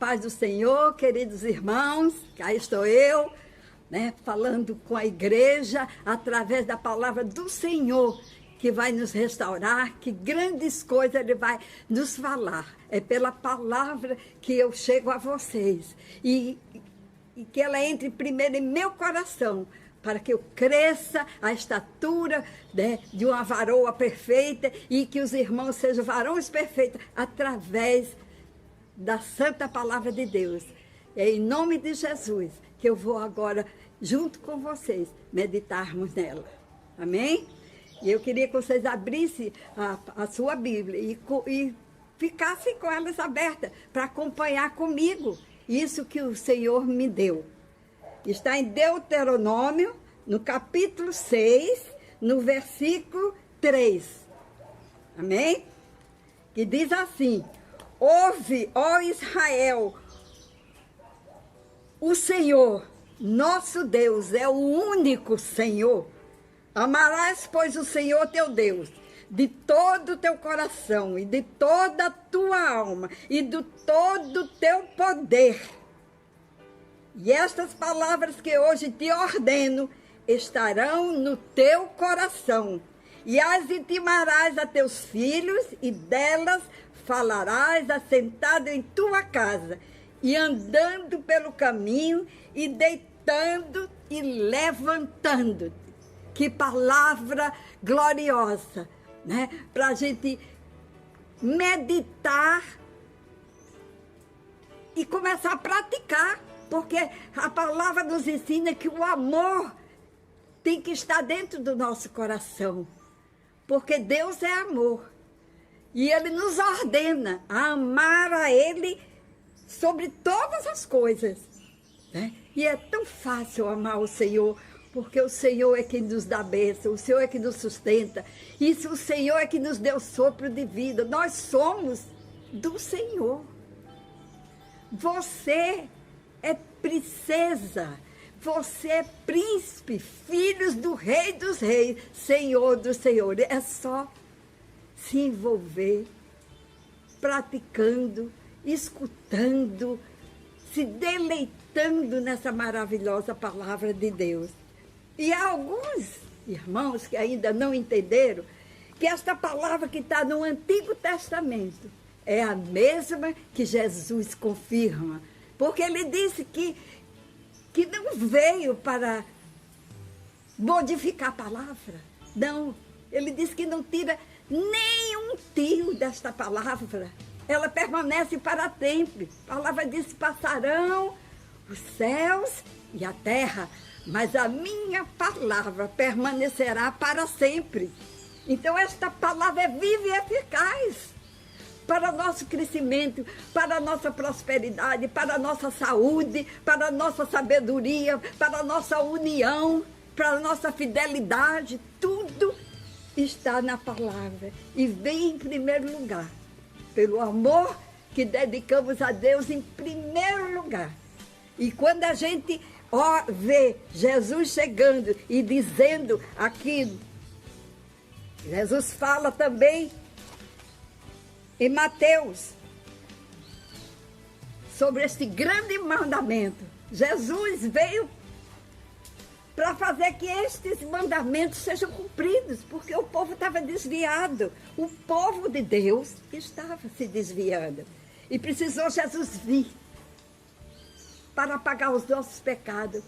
paz do Senhor, queridos irmãos, cá estou eu, falando com a igreja através da palavra do Senhor, que vai nos restaurar, que grandes coisas Ele vai nos falar. É pela palavra que eu chego a vocês e que ela entre primeiro em meu coração, para que eu cresça a estatura de uma varoa perfeita e que os irmãos sejam varões perfeitos através da santa palavra de Deus. É em nome de Jesus que eu vou agora, junto com vocês, meditarmos nela. Amém? E eu queria que vocês abrissem a sua Bíblia e ficassem com elas abertas para acompanhar comigo isso que o Senhor me deu. Está em Deuteronômio, no capítulo 6, no versículo 3. Amém? Que diz assim: ouve, ó Israel, o Senhor, nosso Deus, é o único Senhor. Amarás, pois, o Senhor teu Deus, de todo o teu coração, e de toda a tua alma, e de todo o teu poder. E estas palavras que hoje te ordeno estarão no teu coração, e as intimarás a teus filhos, e delas falarás assentado em tua casa, e andando pelo caminho, e deitando e levantando. Que palavra gloriosa, para a gente meditar e começar a praticar, porque a palavra nos ensina que o amor tem que estar dentro do nosso coração, porque Deus é amor. E Ele nos ordena a amar a Ele sobre todas as coisas. E é tão fácil amar o Senhor, porque o Senhor é quem nos dá bênção, o Senhor é que nos sustenta. Isso, o Senhor é que nos deu sopro de vida. Nós somos do Senhor. Você é princesa, você é príncipe, filhos do Rei dos Reis, Senhor dos Senhores. É só se envolver, praticando, escutando, se deleitando nessa maravilhosa palavra de Deus. E há alguns irmãos que ainda não entenderam que esta palavra que está no Antigo Testamento é a mesma que Jesus confirma, porque Ele disse que não veio para modificar a palavra. Não, Ele disse que não tira nem um tio desta palavra. Ela permanece para sempre. A palavra diz: passarão os céus e a terra, mas a minha palavra permanecerá para sempre. Então esta palavra é viva e eficaz para o nosso crescimento, para a nossa prosperidade, para a nossa saúde, para a nossa sabedoria, para a nossa união, para a nossa fidelidade. Tudo está na palavra e vem em primeiro lugar pelo amor que dedicamos a Deus em primeiro lugar. E quando a gente vê Jesus chegando e dizendo aqui, Jesus fala também em Mateus sobre este grande mandamento. Jesus veio para fazer que estes mandamentos sejam cumpridos, porque o povo estava desviado. O povo de Deus estava se desviando. E precisou Jesus vir para pagar os nossos pecados,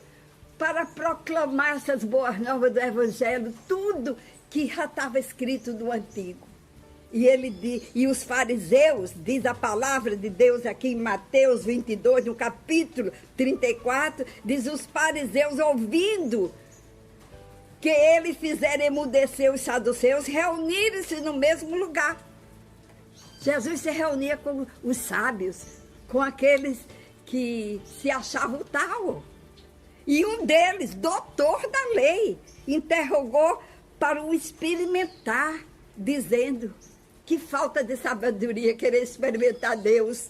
para proclamar essas boas novas do Evangelho, tudo que já estava escrito no Antigo. E ele diz, e os fariseus, diz a palavra de Deus aqui em Mateus 22, no capítulo 34, diz: os fariseus, ouvindo que ele fizera emudecer os saduceus, reuniram-se no mesmo lugar. Jesus se reunia com os sábios, com aqueles que se achavam tal. E um deles, doutor da lei, interrogou para o experimentar, dizendo: que falta de sabedoria querer experimentar Deus.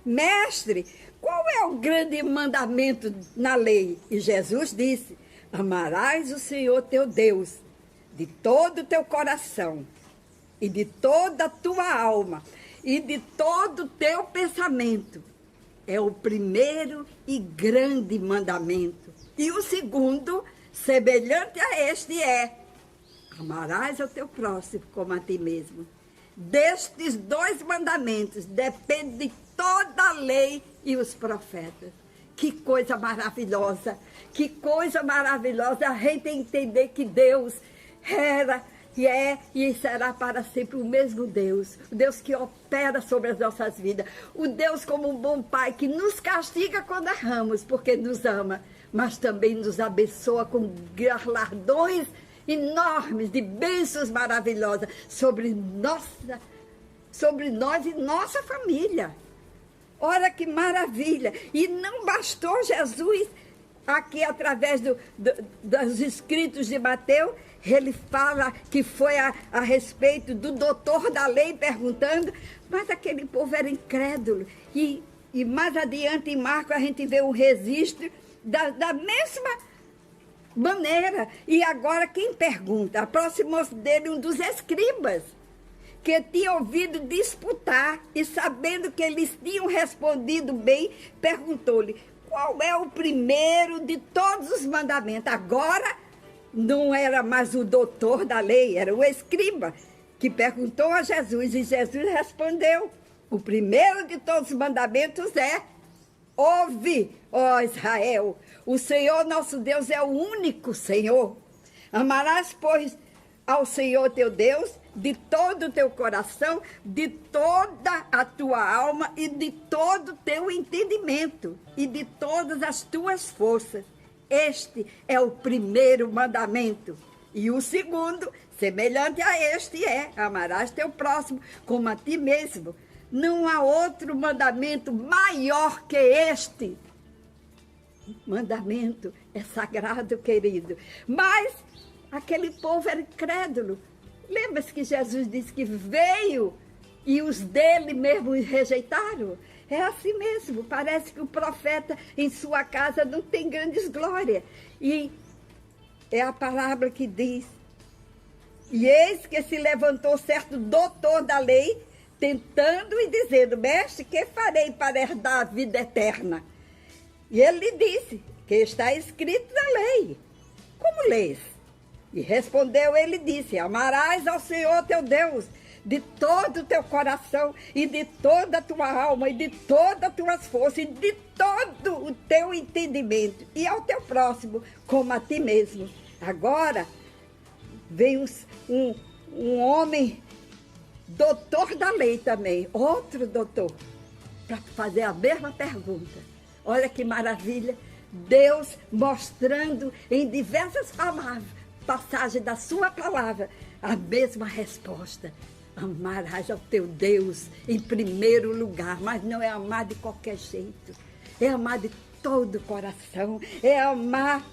Mestre, qual é o grande mandamento na lei? E Jesus disse: amarás o Senhor teu Deus de todo o teu coração, e de toda a tua alma, e de todo o teu pensamento. é o primeiro e grande mandamento. E o segundo, semelhante a este, é: amarás ao teu próximo como a ti mesmo. Destes dois mandamentos depende de toda a lei e os profetas. Que coisa maravilhosa! Que coisa maravilhosa a gente entender que Deus era, e é e será para sempre o mesmo Deus. O Deus que opera sobre as nossas vidas. O Deus como um bom pai que nos castiga quando erramos, porque nos ama, mas também nos abençoa com galardões enormes de bênçãos maravilhosas sobre nós e nossa família. Olha que maravilha! E não bastou Jesus, aqui através dos escritos de Mateus, ele fala que foi a respeito do doutor da lei perguntando, mas aquele povo era incrédulo. E mais adiante em Marcos a gente vê o registro da mesma maneira. E agora quem pergunta? Aproximou-se dele um dos escribas, que tinha ouvido disputar, e sabendo que eles tinham respondido bem, perguntou-lhe: qual é o primeiro de todos os mandamentos? Agora não era mais o doutor da lei, era o escriba, que perguntou a Jesus, e Jesus respondeu: o primeiro de todos os mandamentos é: ouve, ó Israel, o Senhor nosso Deus é o único Senhor. Amarás, pois, ao Senhor teu Deus de todo o teu coração, de toda a tua alma e de todo o teu entendimento e de todas as tuas forças. Este é o primeiro mandamento. E o segundo, semelhante a este, é: amarás teu próximo como a ti mesmo. Não há outro mandamento maior que este. Mandamento é sagrado, querido. Mas aquele povo era incrédulo. Lembra-se que Jesus disse que veio e os dele mesmo rejeitaram? É assim mesmo. Parece que o profeta em sua casa não tem grandes glórias. E é a palavra que diz: e eis que se levantou certo doutor da lei, tentando e dizendo: mestre, que farei para herdar a vida eterna? E ele lhe disse: que está escrito na lei. Como lês? E respondeu ele e disse: amarás ao Senhor teu Deus de todo o teu coração e de toda a tua alma e de todas as tuas forças e de todo o teu entendimento, e ao teu próximo como a ti mesmo. Agora vem um homem doutor da lei também, outro doutor, para fazer a mesma pergunta. Olha que maravilha! Deus mostrando em diversas passagens da sua palavra a mesma resposta: amarás ao teu Deus em primeiro lugar. Mas não é amar de qualquer jeito, é amar de todo o coração, é amar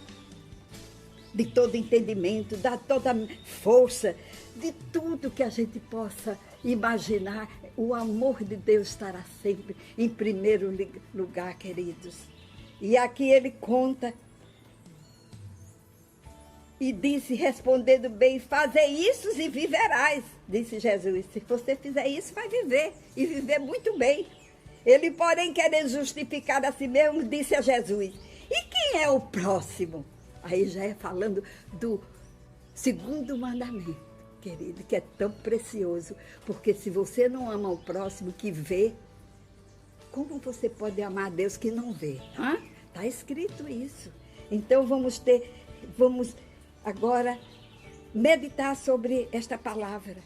de todo entendimento, da toda força, de tudo que a gente possa imaginar. O amor de Deus estará sempre em primeiro lugar, queridos. E aqui ele conta e disse, respondendo bem: fazei isso e viverás, disse Jesus. Se você fizer isso, vai viver, e viver muito bem. Ele, porém, querendo justificar a si mesmo, disse a Jesus: e quem é o próximo? Aí já é falando do segundo mandamento, querido, que é tão precioso, porque se você não ama o próximo que vê, como você pode amar a Deus que não vê? Está escrito isso. Então vamos agora meditar sobre esta palavra.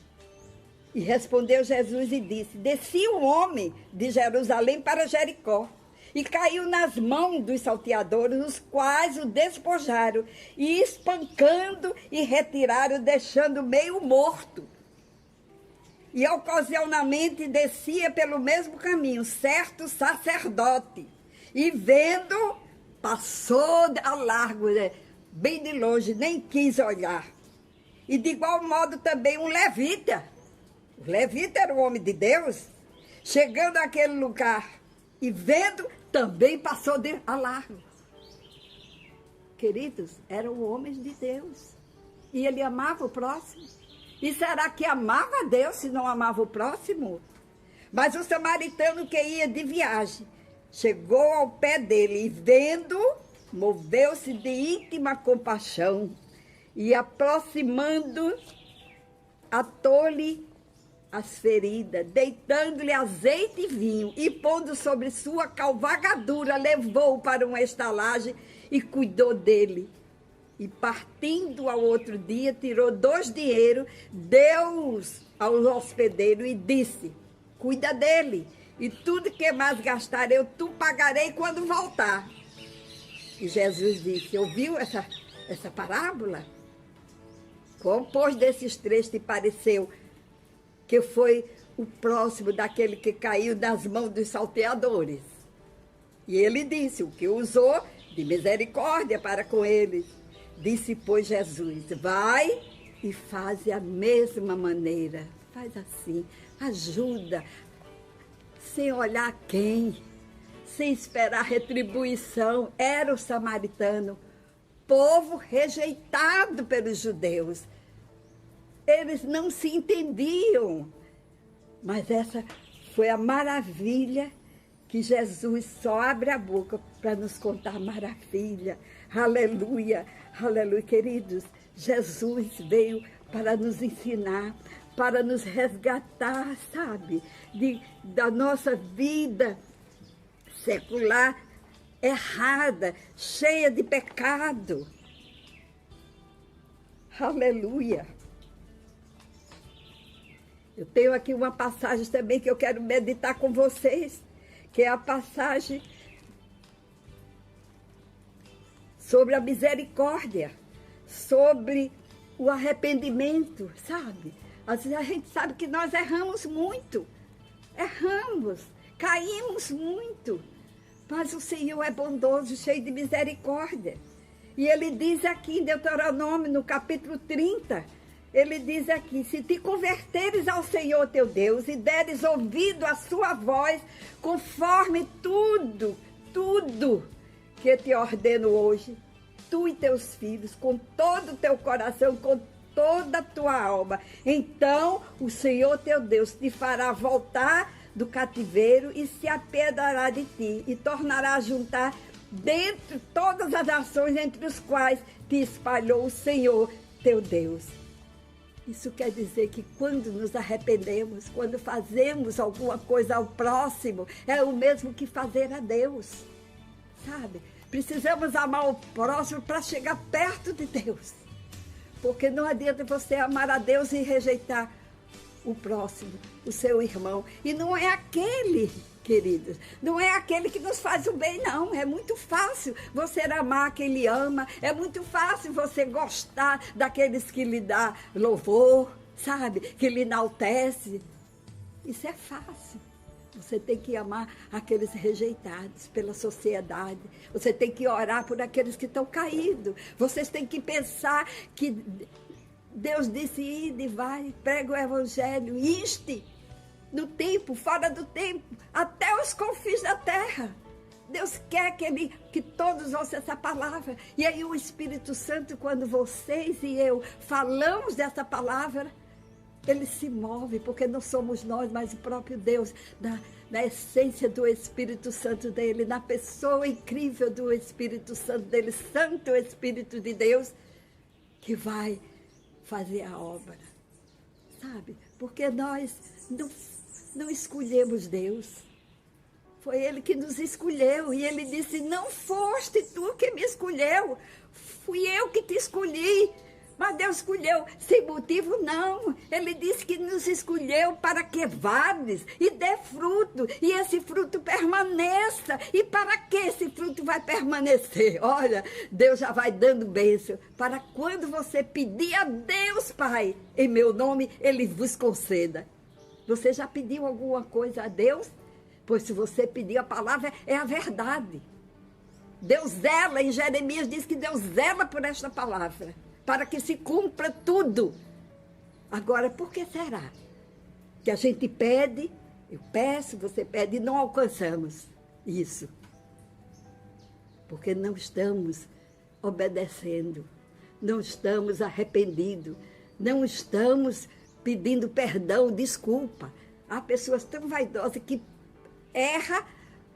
E respondeu Jesus e disse: descia um homem de Jerusalém para Jericó e caiu nas mãos dos salteadores, os quais o despojaram e espancando e retiraram, deixando meio morto. E ocasionalmente descia pelo mesmo caminho certo sacerdote, e vendo, passou ao largo, bem de longe, nem quis olhar. E de igual modo também um levita. O levita era o homem de Deus. Chegando àquele lugar e vendo, também passou a largo. Queridos, eram homens de Deus. E ele amava o próximo. E será que amava a Deus se não amava o próximo? Mas o samaritano que ia de viagem, chegou ao pé dele e vendo, moveu-se de íntima compaixão e aproximando, atou-lhe as feridas, deitando-lhe azeite e vinho e pondo sobre sua cavalgadura, levou-o para uma estalagem e cuidou dele. E partindo ao outro dia, tirou 2 dinheiros, deu-os ao hospedeiro e disse: cuida dele, e tudo que mais gastar eu tu pagarei quando voltar. E Jesus disse: ouviu essa parábola? Compôs desses 3 te pareceu que foi o próximo daquele que caiu nas mãos dos salteadores? E ele disse: o que usou de misericórdia para com eles. Disse, pois, Jesus: vai e faz a mesma maneira. Faz assim, ajuda, sem olhar quem, sem esperar retribuição. Era o samaritano, povo rejeitado pelos judeus. Eles não se entendiam, mas essa foi a maravilha que Jesus só abre a boca para nos contar maravilha. Aleluia, aleluia, queridos. Jesus veio para nos ensinar, para nos resgatar, sabe, da nossa vida secular errada, cheia de pecado. Aleluia. Eu tenho aqui uma passagem também que eu quero meditar com vocês, que é a passagem sobre a misericórdia, sobre o arrependimento, sabe? Às vezes a gente sabe que nós erramos muito, caímos muito, mas o Senhor é bondoso, cheio de misericórdia. E ele diz aqui em Deuteronômio, no capítulo 30, ele diz aqui: se te converteres ao Senhor teu Deus e deres ouvido à sua voz, conforme tudo que te ordeno hoje, tu e teus filhos, com todo o teu coração, com toda a tua alma, então o Senhor teu Deus te fará voltar do cativeiro e se apiedará de ti e tornará a juntar dentre todas as nações entre os quais te espalhou o Senhor teu Deus. Isso quer dizer que quando nos arrependemos, quando fazemos alguma coisa ao próximo, é o mesmo que fazer a Deus, sabe? Precisamos amar o próximo para chegar perto de Deus. Porque não adianta você amar a Deus e rejeitar o próximo, o seu irmão. E não é aquele, queridos, não é aquele que nos faz o bem, não. É muito fácil você amar quem lhe ama. É muito fácil você gostar daqueles que lhe dá louvor, sabe? Que lhe enaltece. Isso é fácil. Você tem que amar aqueles rejeitados pela sociedade. Você tem que orar por aqueles que estão caídos. Vocês têm que pensar que Deus disse: ide, vai, prega o evangelho, inste no tempo, fora do tempo, até os confins da terra. Deus quer que todos ouçam essa palavra. E aí o Espírito Santo, quando vocês e eu falamos dessa palavra, ele se move, porque não somos nós, mas o próprio Deus, na essência do Espírito Santo dele, na pessoa incrível do Espírito Santo dele, Santo Espírito de Deus, que vai fazer a obra, sabe? Porque nós não escolhemos Deus. Foi ele que nos escolheu, e ele disse: não foste tu que me escolheu, fui eu que te escolhi. Mas Deus escolheu sem motivo, não. Ele disse que nos escolheu para que vades e dê fruto, e esse fruto permaneça. E para que esse fruto vai permanecer? Olha, Deus já vai dando bênção. Para quando você pedir a Deus, Pai, em meu nome, Ele vos conceda. Você já pediu alguma coisa a Deus? Pois se você pedir a palavra, é a verdade. Deus zela, em Jeremias diz que Deus zela por esta palavra, para que se cumpra tudo. Agora, por que será que a gente pede, eu peço, você pede, e não alcançamos isso? Porque não estamos obedecendo, não estamos arrependidos, não estamos pedindo perdão, desculpa. Há pessoas tão vaidosas que erram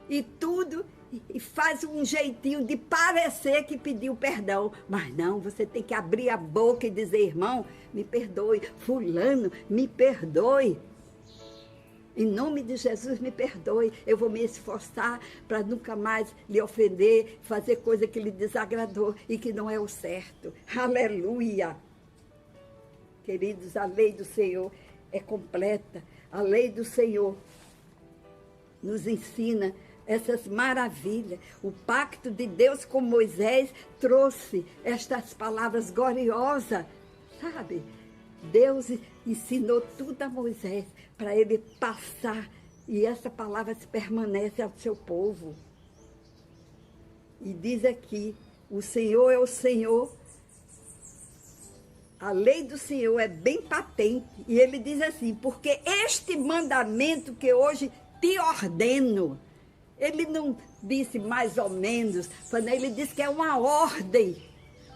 e tudo, e faz um jeitinho de parecer que pediu perdão. Mas não, você tem que abrir a boca e dizer: irmão, me perdoe. Fulano, me perdoe. Em nome de Jesus, me perdoe. Eu vou me esforçar para nunca mais lhe ofender, fazer coisa que lhe desagradou e que não é o certo. Aleluia! Queridos, a lei do Senhor é completa. A lei do Senhor nos ensina essas maravilhas. O pacto de Deus com Moisés trouxe estas palavras gloriosas, sabe? Deus ensinou tudo a Moisés para ele passar, e essa palavra permanece ao seu povo. E diz aqui: o Senhor é o Senhor. A lei do Senhor é bem patente. E ele diz assim: porque este mandamento que hoje te ordeno. Ele não disse mais ou menos, ele disse que é uma ordem.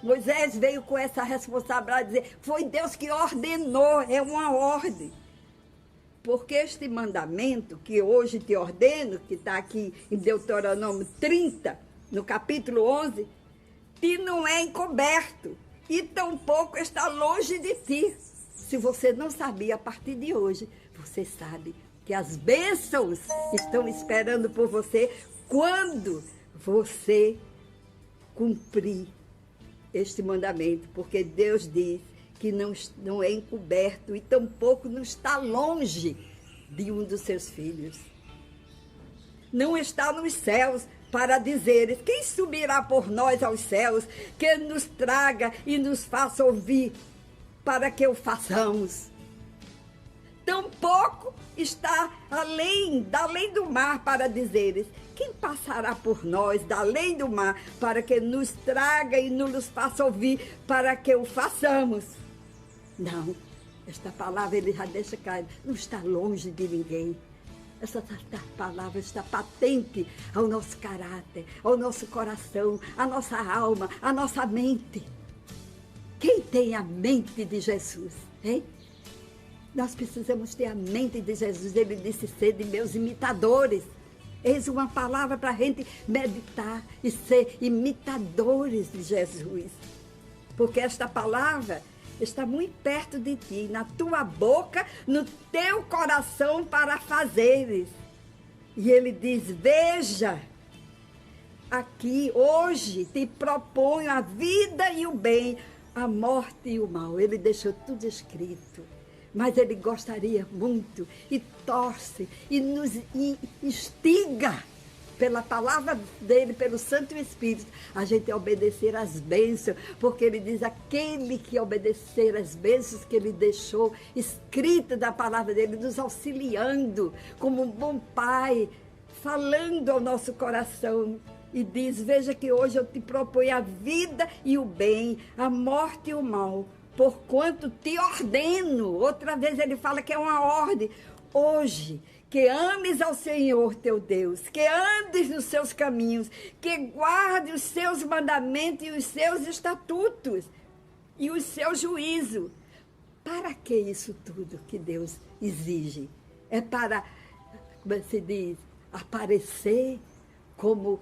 Moisés veio com essa responsabilidade de dizer: foi Deus que ordenou, é uma ordem. Porque este mandamento que hoje te ordeno, que está aqui em Deuteronômio 30, no capítulo 11, te não é encoberto e tampouco está longe de ti. Se você não sabia, a partir de hoje, você sabe que as bênçãos estão esperando por você quando você cumprir este mandamento, porque Deus diz que não é encoberto e tampouco não está longe de um dos seus filhos. Não está nos céus para dizeres: quem subirá por nós aos céus, que nos traga e nos faça ouvir para que o façamos. Tampouco está da além do mar para dizeres: quem passará por nós da além do mar para que nos traga e nos faça ouvir para que o façamos. Não, esta palavra ele já deixa claro, não está longe de ninguém. Essa palavra está patente ao nosso caráter, ao nosso coração, à nossa alma, à nossa mente. Quem tem a mente de Jesus, hein? Nós precisamos ter a mente de Jesus. Ele disse: sede meus imitadores. Eis uma palavra para a gente meditar e ser imitadores de Jesus. Porque esta palavra está muito perto de ti, na tua boca, no teu coração para fazeres. E ele diz: veja, aqui hoje te proponho a vida e o bem, a morte e o mal. Ele deixou tudo escrito. Mas ele gostaria muito e torce e nos instiga pela palavra dele, pelo Santo Espírito, a gente obedecer às bênçãos, porque ele diz: aquele que obedecer às bênçãos que ele deixou escrita da palavra dele, nos auxiliando como um bom pai, falando ao nosso coração. E diz: veja que hoje eu te proponho a vida e o bem, a morte e o mal, porquanto te ordeno. Outra vez ele fala que é uma ordem. Hoje, que ames ao Senhor teu Deus, que andes nos seus caminhos, que guarde os seus mandamentos e os seus estatutos e os seus juízos. Para que isso tudo que Deus exige? É para, como se diz, aparecer como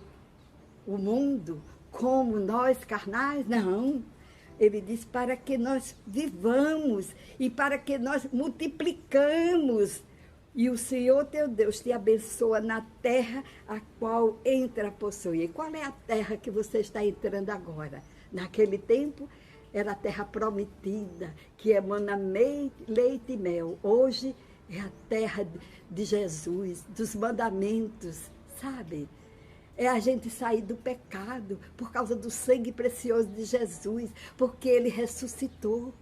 o mundo, como nós carnais? Não. Ele diz para que nós vivamos e para que nós multiplicamos. E o Senhor teu Deus te abençoa na terra a qual entra a possuir. Qual é a terra que você está entrando agora? Naquele tempo era a terra prometida, que emana leite e mel. Hoje é a terra de Jesus, dos mandamentos, sabe? É a gente sair do pecado por causa do sangue precioso de Jesus, porque ele ressuscitou.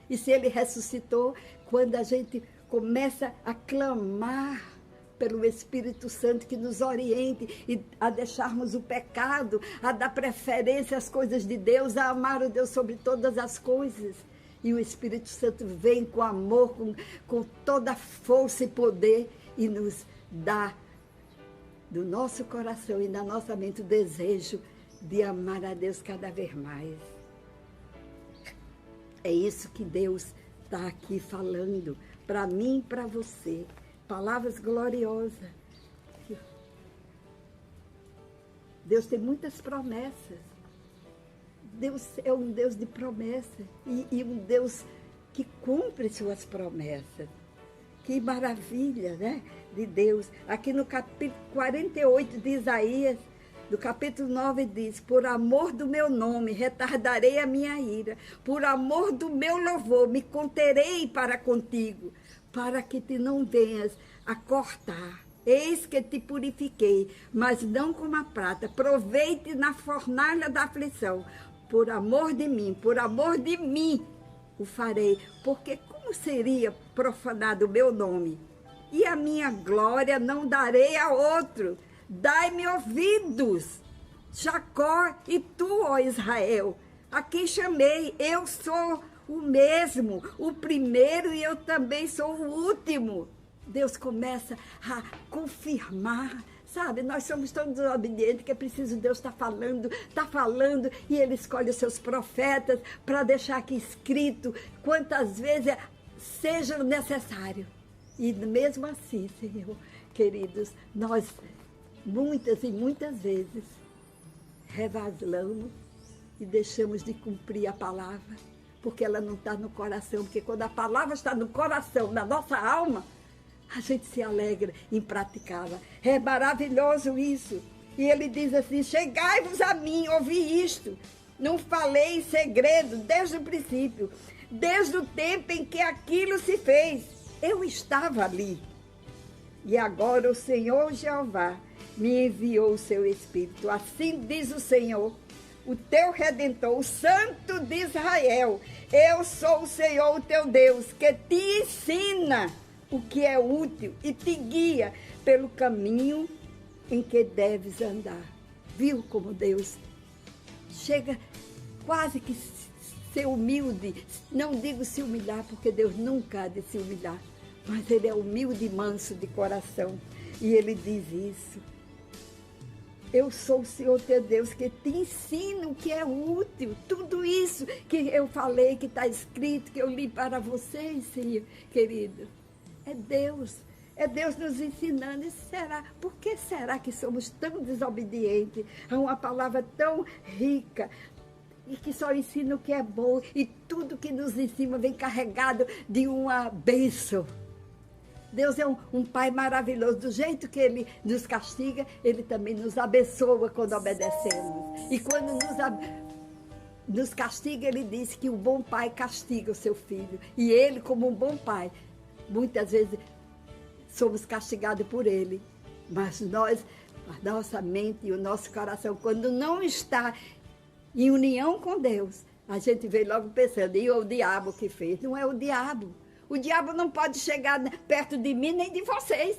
E se ele ressuscitou, quando a gente começa a clamar pelo Espírito Santo que nos oriente e a deixarmos o pecado, a dar preferência às coisas de Deus, a amar o Deus sobre todas as coisas. E o Espírito Santo vem com amor, com toda a força e poder e nos dá do nosso coração e da nossa mente o desejo de amar a Deus cada vez mais. É isso que Deus está aqui falando para mim e para você. Palavras gloriosas. Deus tem muitas promessas. Deus é um Deus de promessa e um Deus que cumpre suas promessas. Que maravilha, né? De Deus. Aqui no capítulo 48 de Isaías, do capítulo 9 diz: por amor do meu nome retardarei a minha ira, por amor do meu louvor me conterei para contigo, para que te não venhas a cortar. Eis que te purifiquei, mas não como a prata, provei-te na fornalha da aflição, por amor de mim o farei, porque como seria profanado o meu nome? E a minha glória não darei a outro. Dai-me ouvidos, Jacó, e tu, ó Israel, a quem chamei. Eu sou o mesmo, o primeiro, e eu também sou o último. Deus começa a confirmar, sabe? Nós somos tão desobedientes que é preciso Deus estar falando, e Ele escolhe os seus profetas para deixar aqui escrito quantas vezes seja necessário. E mesmo assim, Senhor, queridos, nós muitas e muitas vezes revaslamos e deixamos de cumprir a palavra, porque ela não está no coração, porque quando a palavra está no coração, na nossa alma, a gente se alegra em praticá-la. É maravilhoso isso. E ele diz assim: chegai-vos a mim, ouvi isto. Não falei em segredo desde o princípio, desde o tempo em que aquilo se fez. Eu estava ali. E agora o Senhor Jeová me enviou o seu Espírito. Assim diz o Senhor, o teu Redentor, o Santo de Israel. Eu sou o Senhor, o teu Deus, que te ensina o que é útil e te guia pelo caminho em que deves andar. Viu como Deus chega quase que ser humilde? Não digo se humilhar, porque Deus nunca há de se humilhar, mas Ele é humilde e manso de coração. E Ele diz isso: eu sou o Senhor teu Deus, que te ensino o que é útil. Tudo isso que eu falei, que está escrito, que eu li para vocês, Senhor, querido. É Deus nos ensinando. E por que será que somos tão desobedientes a uma palavra tão rica e que só ensina o que é bom, e tudo que nos ensina vem carregado de uma bênção? Deus é um Pai maravilhoso. Do jeito que Ele nos castiga, Ele também nos abençoa quando obedecemos. E quando nos castiga, Ele diz que o bom pai castiga o seu filho. E Ele, como um bom pai, muitas vezes somos castigados por Ele, mas nós, a nossa mente e o nosso coração, quando não está em união com Deus, a gente vem logo pensando: e o diabo que fez? Não é o diabo. O diabo não pode chegar perto de mim nem de vocês.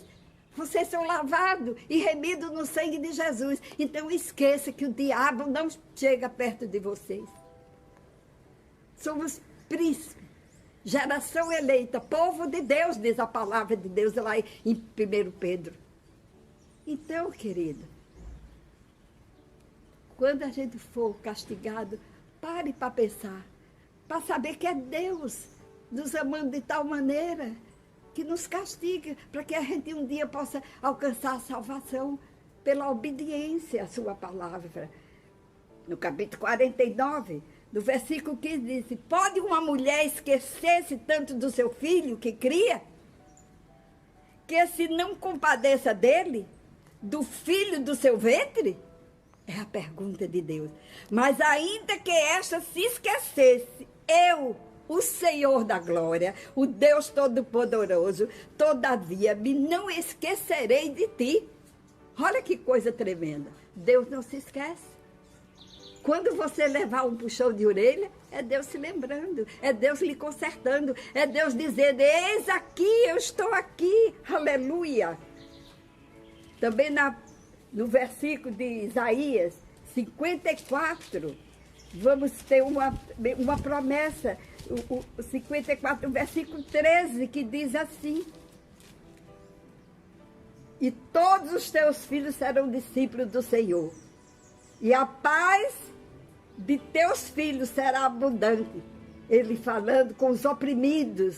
Vocês são lavados e remidos no sangue de Jesus. Então esqueça que o diabo não chega perto de vocês. Somos príncipes, geração eleita, povo de Deus, diz a palavra de Deus lá em 1 Pedro. Então, querido, quando a gente for castigado, pare para pensar, para saber que é Deus nos amando de tal maneira que nos castiga, para que a gente um dia possa alcançar a salvação pela obediência à sua palavra. No capítulo 49, no versículo 15, diz: pode uma mulher esquecer-se tanto do seu filho que cria, que se não compadeça dele, do filho do seu ventre? É a pergunta de Deus. Mas ainda que esta se esquecesse, eu, o Senhor da glória, o Deus Todo-Poderoso, todavia me não esquecerei de ti. Olha que coisa tremenda. Deus não se esquece. Quando você levar um puxão de orelha, é Deus se lembrando, é Deus lhe consertando, é Deus dizendo: eis aqui, eu estou aqui, aleluia. Também no versículo de Isaías 54, vamos ter uma promessa, o 54, versículo 13, que diz assim: e todos os teus filhos serão discípulos do Senhor, e a paz de teus filhos será abundante. Ele falando com os oprimidos,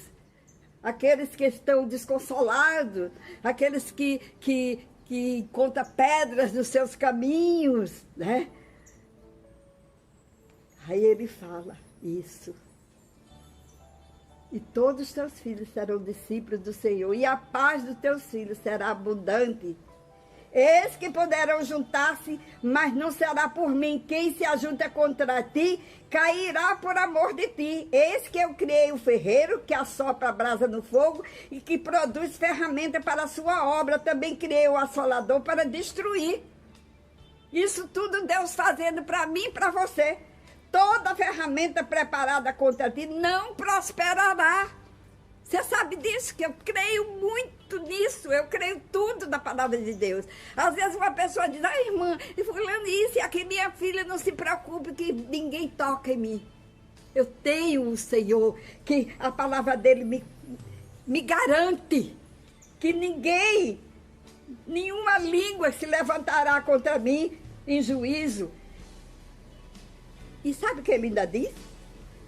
aqueles que estão desconsolados, aqueles que que encontra pedras nos seus caminhos, né? Aí ele fala isso. E todos os teus filhos serão discípulos do Senhor, e a paz dos teus filhos será abundante. Eis que poderão juntar-se, mas não será por mim. Quem se ajunta contra ti, cairá por amor de ti. Eis que eu criei o ferreiro, que assopra a brasa no fogo e que produz ferramenta para a sua obra. Também criei o assolador para destruir. Isso tudo Deus fazendo para mim e para você. Toda ferramenta preparada contra ti não prosperará. Você sabe disso, que eu creio muito nisso, eu creio tudo da palavra de Deus. Às vezes uma pessoa diz, irmã, fulano isso e aqui, minha filha, não se preocupe que ninguém toca em mim. Eu tenho o Senhor, que a palavra dele me garante que ninguém, nenhuma língua se levantará contra mim em juízo. E sabe o que ele ainda diz?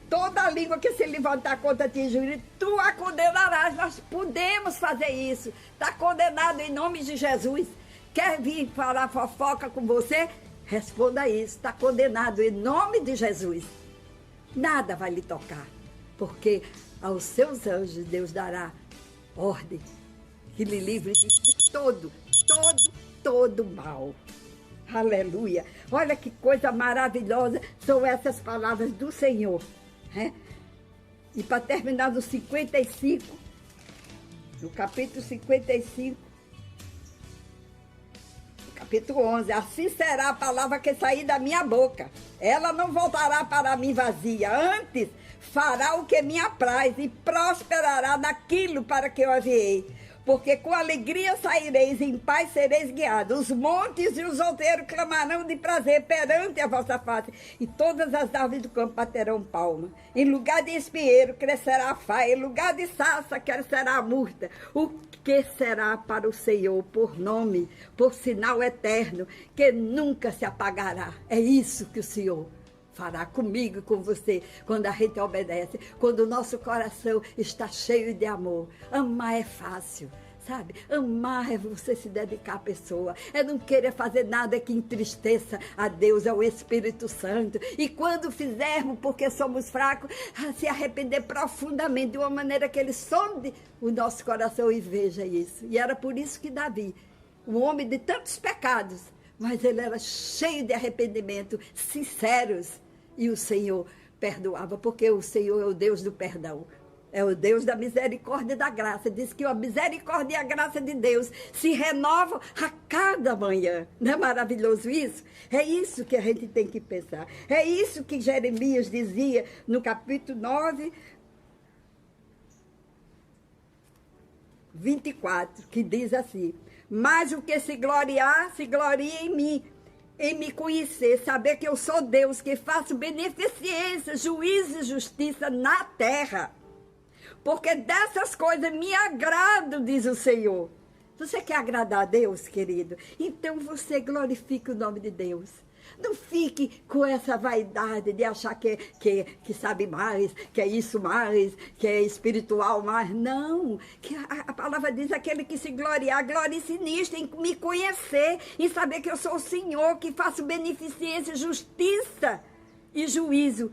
Toda língua que se levantar contra ti, juízo, tu a condenarás. Nós podemos fazer isso. Está condenado em nome de Jesus. Quer vir falar fofoca com você? Responda isso. Está condenado em nome de Jesus. Nada vai lhe tocar. Porque aos seus anjos Deus dará ordem que lhe livre de todo mal. Aleluia. Olha que coisa maravilhosa são essas palavras do Senhor. E para terminar no 55, no capítulo 55, capítulo 11, assim será a palavra que sair da minha boca. Ela não voltará para mim vazia, antes fará o que me apraz e prosperará naquilo para que eu enviei. Porque com alegria saireis, em paz sereis guiados. Os montes e os outeiros clamarão de prazer perante a vossa face. E todas as árvores do campo baterão palma. Em lugar de espinheiro crescerá a faia. Em lugar de sarça crescerá a murta. O que será para o Senhor por nome, por sinal eterno, que nunca se apagará. É isso que o Senhor fará comigo e com você, quando a gente obedece, quando o nosso coração está cheio de amor. Amar é fácil, sabe? Amar é você se dedicar à pessoa, é não querer fazer nada que entristeça a Deus, ao Espírito Santo. E quando fizermos, porque somos fracos, se arrepender profundamente, de uma maneira que Ele sonde o nosso coração e veja isso. E era por isso que Davi, um homem de tantos pecados, mas ele era cheio de arrependimento, sinceros. E o Senhor perdoava, porque o Senhor é o Deus do perdão. É o Deus da misericórdia e da graça. Diz que a misericórdia e a graça de Deus se renovam a cada manhã. Não é maravilhoso isso? É isso que a gente tem que pensar. É isso que Jeremias dizia no capítulo 9, 24, que diz assim: mas o que se gloriar, se gloria em mim, em me conhecer, saber que eu sou Deus, que faço beneficência, juízo e justiça na terra. Porque dessas coisas me agrado, diz o Senhor. Você quer agradar a Deus, querido? Então você glorifique o nome de Deus. Não fique com essa vaidade de achar que sabe mais, que é isso mais, que é espiritual mais. Não, que a palavra diz: aquele que se gloriar, glorie-se nisto, em me conhecer, em saber que eu sou o Senhor, que faço beneficência, justiça e juízo.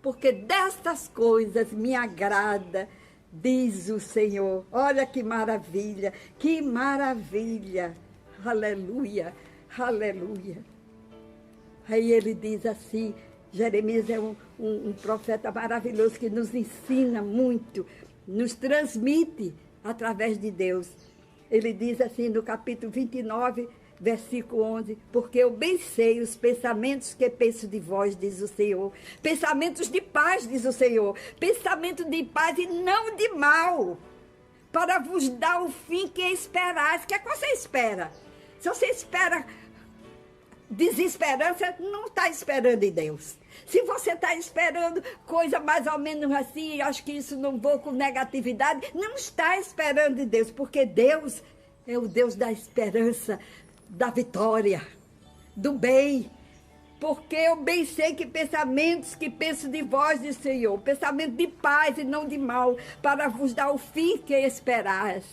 Porque destas coisas me agrada, diz o Senhor. Olha que maravilha, que maravilha. Aleluia, aleluia. Aí ele diz assim, Jeremias é um profeta maravilhoso que nos ensina muito, nos transmite através de Deus. Ele diz assim no capítulo 29, versículo 11, porque eu bem sei os pensamentos que penso de vós, diz o Senhor. Pensamentos de paz, diz o Senhor. Pensamento de paz e não de mal, para vos dar o fim que esperais. O que é que você espera? Se você espera desesperança, não está esperando em Deus. Se você está esperando coisa mais ou menos assim, acho que isso não vou com negatividade, não está esperando em Deus, porque Deus é o Deus da esperança, da vitória, do bem. Porque eu bem sei que pensamentos que penso de vós, diz o Senhor, pensamento de paz e não de mal, para vos dar o fim que esperais.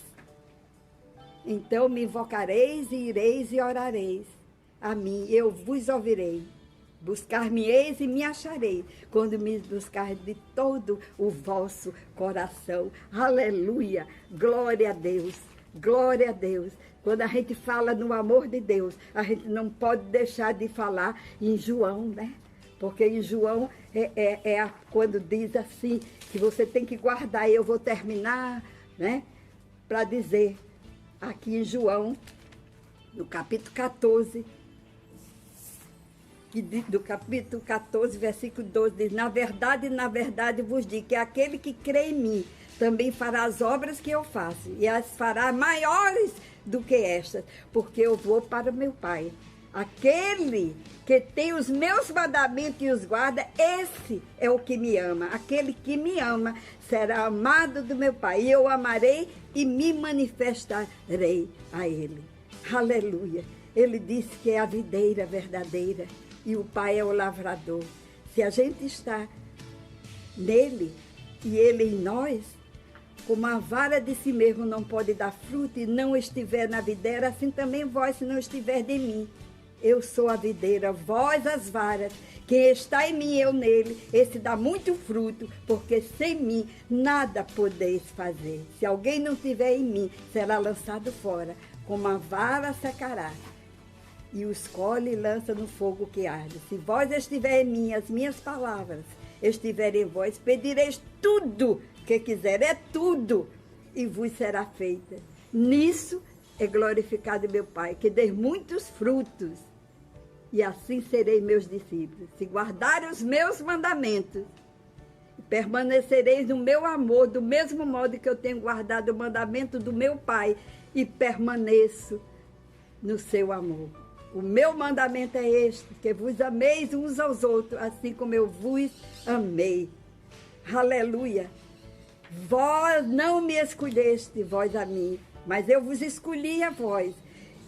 Então me invocareis e ireis e orareis a mim, eu vos ouvirei. Buscar-me-eis e me acharei, quando me buscar de todo o vosso coração. Aleluia! Glória a Deus! Glória a Deus! Quando a gente fala no amor de Deus, a gente não pode deixar de falar em João, né? Porque em João quando diz assim, que você tem que guardar, eu vou terminar, né? Para dizer, aqui em João, no capítulo 14, do capítulo 14, versículo 12, diz: na verdade vos digo que aquele que crê em mim também fará as obras que eu faço, e as fará maiores do que estas, porque eu vou para meu Pai. Aquele que tem os meus mandamentos e os guarda, esse é o que me ama. Aquele que me ama será amado do meu Pai, e eu amarei e me manifestarei a ele. Aleluia! Ele disse que é a videira verdadeira e o Pai é o lavrador. Se a gente está nele e ele em nós, como a vara de si mesmo não pode dar fruto e não estiver na videira, assim também vós, se não estiver de mim. Eu sou a videira, vós as varas. Quem está em mim, eu nele, esse dá muito fruto, porque sem mim nada podeis fazer. Se alguém não estiver em mim, será lançado fora, como a vara secará, e os colhe e lança no fogo que arde. Se vós estiver em mim, as minhas palavras estiverem em vós, pedireis tudo que quiser, é tudo, e vos será feita. Nisso é glorificado meu Pai, que dê muitos frutos, e assim serei meus discípulos. Se guardarem os meus mandamentos, permanecereis no meu amor, do mesmo modo que eu tenho guardado o mandamento do meu Pai, e permaneço no seu amor. O meu mandamento é este, que vos ameis uns aos outros, assim como eu vos amei. Aleluia! Vós não me escolheste, vós a mim, mas eu vos escolhi a vós,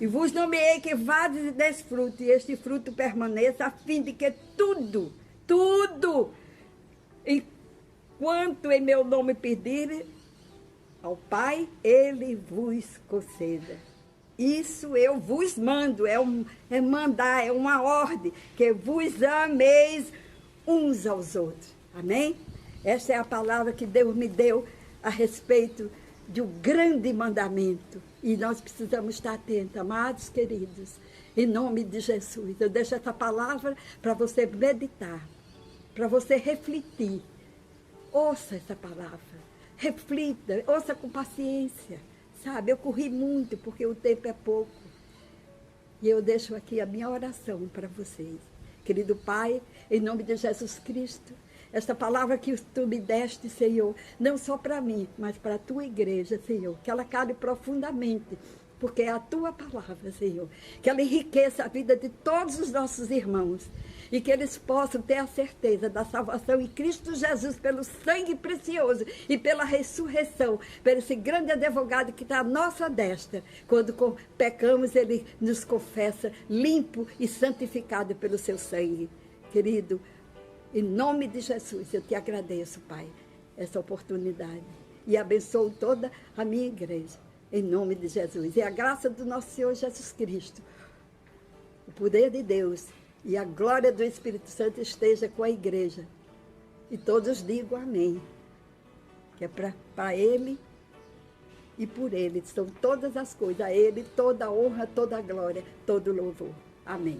e vos nomeei que vades e des fruto, e este fruto permaneça, a fim de que tudo, enquanto em meu nome pedirem ao Pai, Ele vos conceda. Isso eu vos mando, é mandar, é uma ordem, que vos ameis uns aos outros. Amém? Essa é a palavra que Deus me deu a respeito de um grande mandamento. E nós precisamos estar atentos, amados queridos, em nome de Jesus. Eu deixo essa palavra para você meditar, para você refletir. Ouça essa palavra, reflita, ouça com paciência. Sabe, eu corri muito porque o tempo é pouco. E eu deixo aqui a minha oração para vocês. Querido Pai, em nome de Jesus Cristo, esta palavra que tu me deste, Senhor, não só para mim, mas para a tua igreja, Senhor, que ela cale profundamente, porque é a tua palavra, Senhor, que ela enriqueça a vida de todos os nossos irmãos, e que eles possam ter a certeza da salvação em Cristo Jesus, pelo sangue precioso e pela ressurreição, pelo esse grande advogado que está à nossa destra. Quando pecamos, ele nos confessa limpo e santificado pelo seu sangue. Querido, em nome de Jesus, eu te agradeço, Pai, essa oportunidade, e abençoo toda a minha igreja, em nome de Jesus. E a graça do nosso Senhor Jesus Cristo, o poder de Deus e a glória do Espírito Santo esteja com a igreja. E todos digam amém. Que é para Ele e por Ele. São todas as coisas. A Ele toda a honra, toda a glória, todo o louvor. Amém.